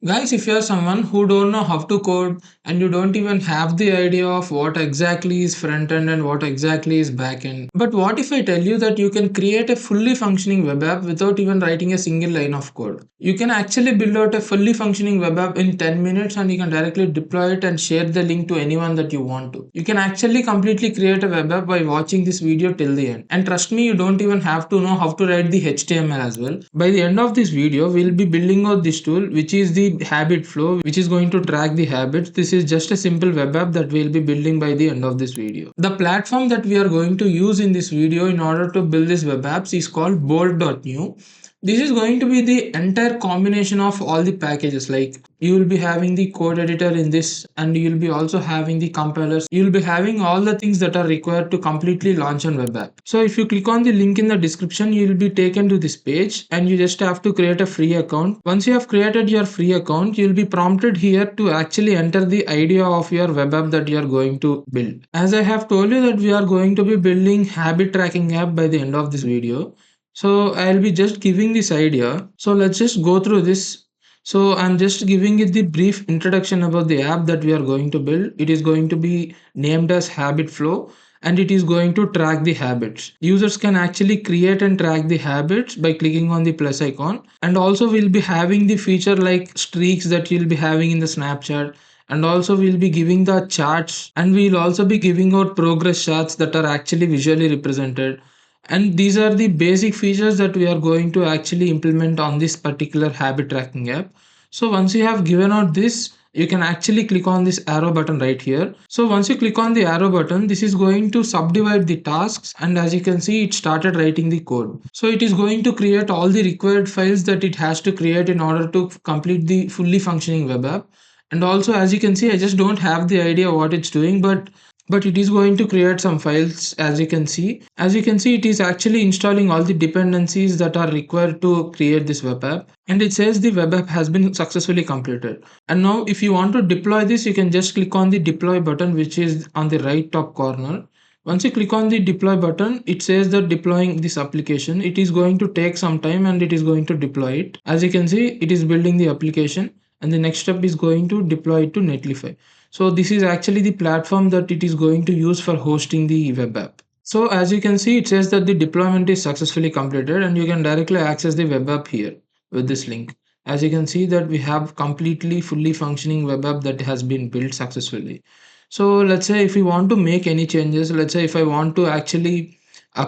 Guys, if you are someone who don't know how to code and you don't even have the idea of what exactly is front end and what exactly is back end, but what if I tell you that you can create a fully functioning web app without even writing a single line of code? You can actually build out a fully functioning web app in 10 minutes and you can directly deploy it and share the link to anyone that you want to. You can actually completely create a web app by watching this video till the end. And trust me, you don't even have to know how to write the HTML as well. By the end of this video, we'll be building out this tool, which is the habit flow, which is going to track the habits. This is just a simple web app that we'll be building by the end of this video. The platform that we are going to use in this video in order to build this web apps is called bolt.new. This is going to be the entire combination of all the packages. Like, you will be having the code editor in this, and you'll be also having the compilers. You'll be having all the things that are required to completely launch an web app. So if you click on the link in the description, you'll be taken to this page and you just have to create a free account. Once you have created your free account, you'll be prompted here to actually enter the idea of your web app that you are going to build. As I have told you that we are going to be building habit tracking app by the end of this video. So I'll be just giving this idea. So let's just go through this. So I'm just giving it the brief introduction about the app that we are going to build. It is going to be named as Habit Flow and it is going to track the habits. Users can actually create and track the habits by clicking on the plus icon. And also we'll be having the feature like streaks that you'll be having in the Snapchat. And also we'll be giving the charts and we'll also be giving out progress charts that are actually visually represented. And these are the basic features that we are going to actually implement on this particular habit tracking app. So once you have given out this, you can actually click on this arrow button right here. So once you click on the arrow button, this is going to subdivide the tasks, and as you can see, it started writing the code. So it is going to create all the required files that it has to create in order to complete the fully functioning web app. And also, as you can see, I just don't have the idea what it's doing, but it is going to create some files. As you can see, it is actually installing all the dependencies that are required to create this web app, and it says the web app has been successfully completed. And now if you want to deploy this, you can just click on the deploy button, which is on the right top corner. Once you click on the deploy button, it says that deploying this application, it is going to take some time and it is going to deploy it. As you can see, it is building the application, and the next step is going to deploy it to Netlify. So this is actually the platform that it is going to use for hosting the web app. So as you can see, it says that the deployment is successfully completed and you can directly access the web app here with this link. As you can see that we have completely fully functioning web app that has been built successfully. So let's say if we want to make any changes, let's say if I want to actually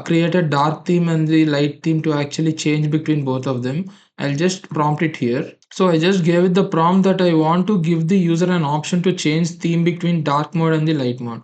create a dark theme and the light theme to actually change between both of them, I'll just prompt it here. So I just gave it the prompt that I want to give the user an option to change theme between dark mode and the light mode.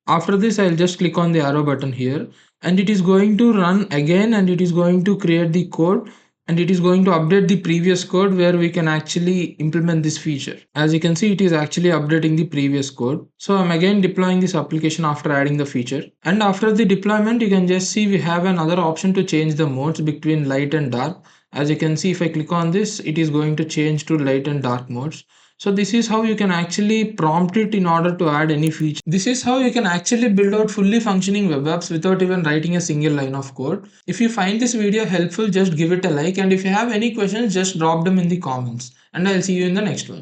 After this, I'll just click on the arrow button here and it is going to run again and it is going to create the code and it is going to update the previous code where we can actually implement this feature. As you can see, it is actually updating the previous code. So I'm again deploying this application after adding the feature. And after the deployment, you can just see we have another option to change the modes between light and dark. As you can see, if I click on this, it is going to change to light and dark modes. So this is how you can actually prompt it in order to add any feature. This is how you can actually build out fully functioning web apps without even writing a single line of code. If you find this video helpful, just give it a like, and if you have any questions, just drop them in the comments, and I'll see you in the next one.